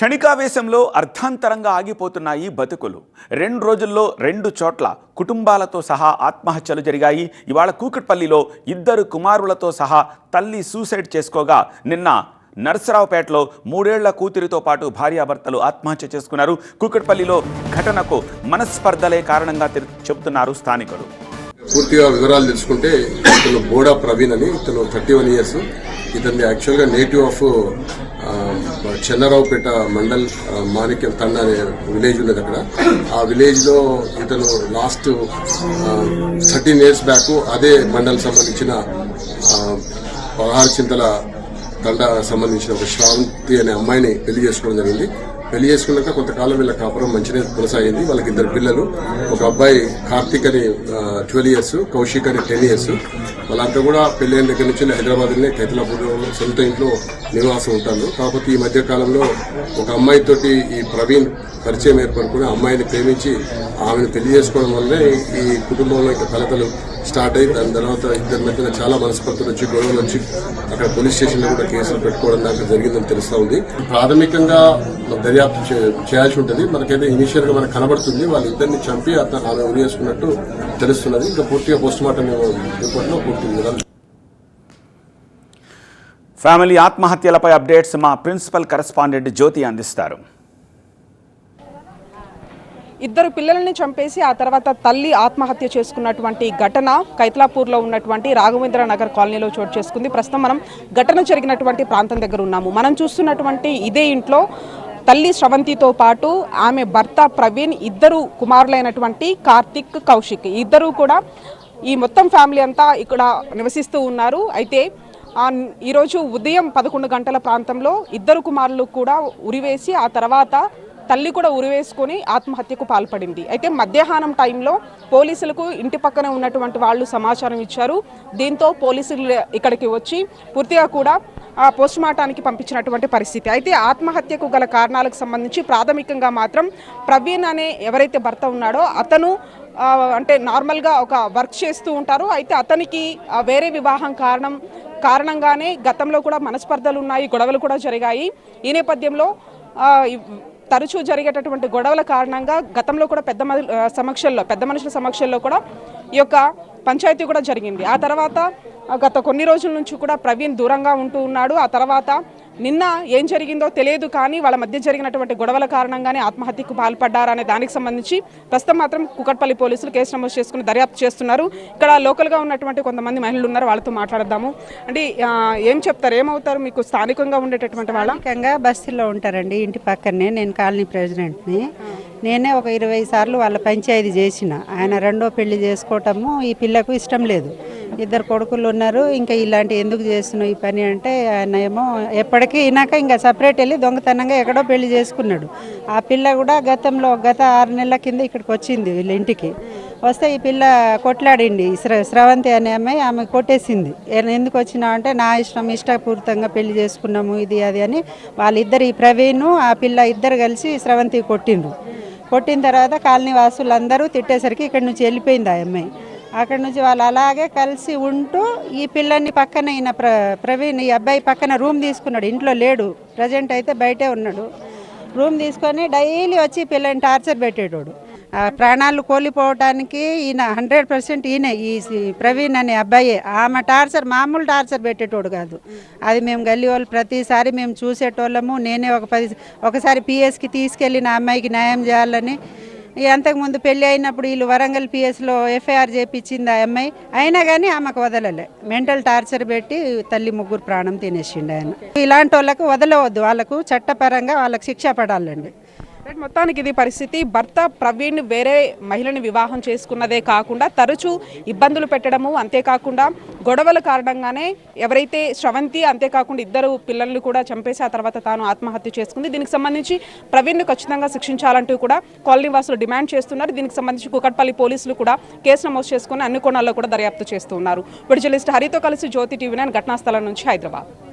క్షణికావేశంలో అర్థాంతరంగా ఆగిపోతున్నాయి బతుకులు. 2 రోజుల్లో 2 చోట్ల కుటుంబాలతో సహా ఆత్మహత్యలు జరిగాయి. ఇవాళ కూకట్పల్లిలో 2 కుమారులతో సహా తల్లి సూసైడ్ చేసుకోగా, నిన్న నర్సరావుపేటలో 3 ఏళ్ల కూతురితో పాటు భార్యాభర్తలు ఆత్మహత్య చేసుకున్నారు. కూకట్పల్లిలో ఘటనకు మనస్పర్ధలే కారణంగా చెబుతున్నారు స్థానికులు. పూర్తిగా వివరాలు తెలుసుకుంటే ఇతను బోడా ప్రవీణ్ అని, ఇతను 31 ఇయర్స్. ఇతని యాక్చువల్గా నేటివ్ ఆఫ్ చెన్నరావుపేట మండల్ మాణిక్యం తండ అనే విలేజ్ ఉన్నది. అక్కడ ఆ విలేజ్ లో ఇతను లాస్ట్ 13 ఇయర్స్ బ్యాక్ అదే మండల్ సంబంధించిన 16 చింతల తండ సంబంధించిన ఒక శ్రావంతి అనే అమ్మాయిని పెళ్లి చేసుకోవడం జరిగింది. పెళ్లి చేసుకున్నాక కొంతకాలం వీళ్ళ కాపురం మంచిగా కొనసాగింది. వాళ్ళకి 2 పిల్లలు. ఒక అబ్బాయి కార్తీక్ అని 12 ఇయర్స్, కౌశిక్ అని 10 ఇయర్స్. వాళ్ళంతా కూడా పెళ్లైన దగ్గర నుంచి హైదరాబాద్లోనే కైతలాపూర్లో సొంత ఇంట్లో నివాసం ఉంటారు. కాకపోతే ఈ మధ్య కాలంలో ఒక అమ్మాయితోటి ఈ ప్రవీణ్ పరిచయం ఏర్పడుకుని అమ్మాయిని ప్రేమించి ఆమెను పెళ్లి చేసుకోవడం వల్లనే ఈ కుటుంబంలో ఇంకా కలతలు స్టార్ట్ అయ్యి, దాని తర్వాత ఇద్దరి మధ్యన చాలా మనస్పర్ధలు వచ్చి, గొడవలు వచ్చి అక్కడ పోలీస్ స్టేషన్లో కూడా కేసులు పెట్టుకోవడం దాకా జరిగిందని తెలుస్తూ ఉంది. ప్రాథమికంగా దర్యాప్తు చేయాల్సి ఉంటుంది. మనకైతే ఇనిషియల్ గా మనకు కనబడుతుంది వాళ్ళిద్దరిని చంపి ఆమె ఉరి చేసుకున్నట్టు తెలుస్తున్నది. ఇంకా పూర్తిగా పోస్ట్ మార్టం రిపోర్ట్ లో పూర్తి వివరాలు. ఫ్యామిలీ ఆత్మహత్యలపై అప్డేట్స్ మా ప్రిన్సిపల్ కరెస్పాండెంట్ జ్యోతి అందిస్తారు. 2 పిల్లల్ని చంపేసి ఆ తర్వాత తల్లి ఆత్మహత్య చేసుకున్నటువంటి ఘటన కైతలాపూర్లో ఉన్నటువంటి రాఘవేంద్ర నగర్ కాలనీలో చోటు చేసుకుంది. ప్రస్తుతం మనం ఘటన జరిగినటువంటి ప్రాంతం దగ్గర ఉన్నాము. మనం చూస్తున్నటువంటి ఇదే ఇంట్లో తల్లి శ్రవంతితో పాటు ఆమె భర్త ప్రవీణ్, 2 కుమారులైనటువంటి కార్తిక్, కౌశిక్, ఇద్దరు కూడా ఈ మొత్తం ఫ్యామిలీ అంతా ఇక్కడ నివసిస్తూ ఉన్నారు. అయితే ఈరోజు ఉదయం 11 గంటల ప్రాంతంలో 2 కుమారులు కూడా ఉరివేసి ఆ తర్వాత తల్లి కూడా ఉరివేసుకొని ఆత్మహత్యకు పాల్పడింది. అయితే మధ్యాహ్నం టైంలో పోలీసులకు ఇంటి పక్కన ఉన్నటువంటి వాళ్ళు సమాచారం ఇచ్చారు. దీంతో పోలీసులు ఇక్కడికి వచ్చి పూర్తిగా కూడా పోస్టుమార్టానికి పంపించినటువంటి పరిస్థితి. అయితే ఆత్మహత్యకు గల కారణాలకు సంబంధించి ప్రాథమికంగా మాత్రం ప్రవీణ్ అనే ఎవరైతే భర్త ఉన్నాడో అతను అంటే నార్మల్గా ఒక వర్క్ చేస్తూ ఉంటారు. అయితే అతనికి వేరే వివాహం కారణంగానే గతంలో కూడా మనస్పర్ధలు ఉన్నాయి, గొడవలు కూడా జరిగాయి. ఈ నేపథ్యంలో తరచూ జరిగేటటువంటి గొడవల కారణంగా గతంలో కూడా పెద్ద మనుషుల సమక్షంలో కూడా ఈ యొక్క పంచాయతీ కూడా జరిగింది. ఆ తర్వాత గత కొన్ని రోజుల నుంచి కూడా ప్రవీణ్ దూరంగా ఉంటూ ఉన్నాడు. ఆ తర్వాత నిన్న ఏం జరిగిందో తెలియదు, కానీ వాళ్ళ మధ్య జరిగినటువంటి గొడవల కారణంగానే ఆత్మహత్యకు పాల్పడ్డారనే దానికి సంబంధించి ప్రస్తుతం మాత్రం కూకట్పల్లి పోలీసులు కేసు నమోదు చేసుకుని దర్యాప్తు చేస్తున్నారు. ఇక్కడ లోకల్గా ఉన్నటువంటి కొంతమంది మహిళలు ఉన్నారు, వాళ్ళతో మాట్లాడదాము. అంటే ఏం చెప్తారు, ఏమవుతారు మీకు స్థానికంగా ఉండేటటువంటి వాళ్ళ? స్థానికంగా బస్తీలో ఉంటారండి, ఇంటి పక్కనే. నేను కాలనీ ప్రెసిడెంట్ని. నేనే ఒక 20 సార్లు వాళ్ళ పంచాయతీ చేసిన. ఆయన 2వ పెళ్లి చేసుకోవటము ఈ పిల్లకు ఇష్టం లేదు. 2 కొడుకులు ఉన్నారు. ఇంకా ఇలాంటి ఎందుకు చేస్తున్నావు ఈ పని అంటే ఆయన ఏమో ఎప్పటికీ వినాక ఇంకా సపరేట్ వెళ్ళి దొంగతనంగా ఎక్కడో పెళ్లి చేసుకున్నాడు. ఆ పిల్ల కూడా గత 6 నెలల కింద ఇక్కడికి వచ్చింది వీళ్ళ ఇంటికి. వస్తే ఈ పిల్ల కొట్లాడింది. శ్రవంతి అనే అమ్మాయి ఆమె కొట్టేసింది. ఎందుకు వచ్చినావు అంటే నా ఇష్టపూర్తంగా పెళ్లి చేసుకున్నాము ఇది అది అని వాళ్ళిద్దరు, ఈ ప్రవీణ్ ఆ పిల్ల ఇద్దరు కలిసి శ్రవంతి కొట్టిండ్రు. కొట్టిన తర్వాత కాలనీ వాసులందరూ తిట్టేసరికి ఇక్కడి నుంచి వెళ్ళిపోయింది ఆ అమ్మాయి. అక్కడి నుంచి వాళ్ళు అలాగే కలిసి ఉంటూ ఈ పిల్లల్ని పక్కన ఈయన ప్రవీణ్, ఈ అబ్బాయి పక్కన రూమ్ తీసుకున్నాడు. ఇంట్లో లేడు, ప్రజెంట్ అయితే బయటే ఉన్నాడు. రూమ్ తీసుకొని డైలీ వచ్చి పిల్లని టార్చర్ పెట్టేటోడు. ప్రాణాలు కోల్పోవటానికి ఈయన 100% ఈయన ఈ ప్రవీణ్ అనే అబ్బాయి. ఆమె టార్చర్ మామూలు టార్చర్ పెట్టేటోడు కాదు. అది మేము గల్లీ వాళ్ళు ప్రతిసారి మేము చూసేటోళ్ళము. నేనే ఒకసారి పిఎస్కి తీసుకెళ్ళి నా అమ్మాయికి న్యాయం చేయాలని. అంతకుముందు పెళ్లి అయినప్పుడు వీళ్ళు వరంగల్ పిఎస్లో ఎఫ్ఐఆర్ చేయించింది ఆ అమ్మాయి. అయినా కానీ ఆమెకు వదలలే. మెంటల్ టార్చర్ పెట్టి తల్లి 3 ప్రాణం తినేసిండు ఆయన. ఇలాంటి వాళ్ళకు వదలవద్దు, వాళ్ళకు చట్టపరంగా వాళ్ళకు శిక్ష పడాలండి. మొత్తానికి ఇది పరిస్థితి. భర్త ప్రవీణ్ వేరే మహిళని వివాహం చేసుకున్నదే కాకుండా తరచూ ఇబ్బందులు పెట్టడము, అంతేకాకుండా గొడవల కారణంగానే ఎవరైతే శ్రవంతి, అంతేకాకుండా 2 పిల్లల్ని కూడా చంపేసి ఆ తర్వాత తాను ఆత్మహత్య చేసుకుంది. దీనికి సంబంధించి ప్రవీణ్ను ఖచ్చితంగా శిక్షించాలంటూ కూడా కాలనీ వాసులు డిమాండ్ చేస్తున్నారు. దీనికి సంబంధించి కూకట్పల్లి పోలీసులు కూడా కేసు నమోదు చేసుకుని అన్ని కోణాల్లో కూడా దర్యాప్తు చేస్తున్నారు. ఇప్పుడు జర్నలిస్ట్ హరితో కలిసి జ్యోతి టీవీ 9 ఘటనా స్థలం నుంచి హైదరాబాద్.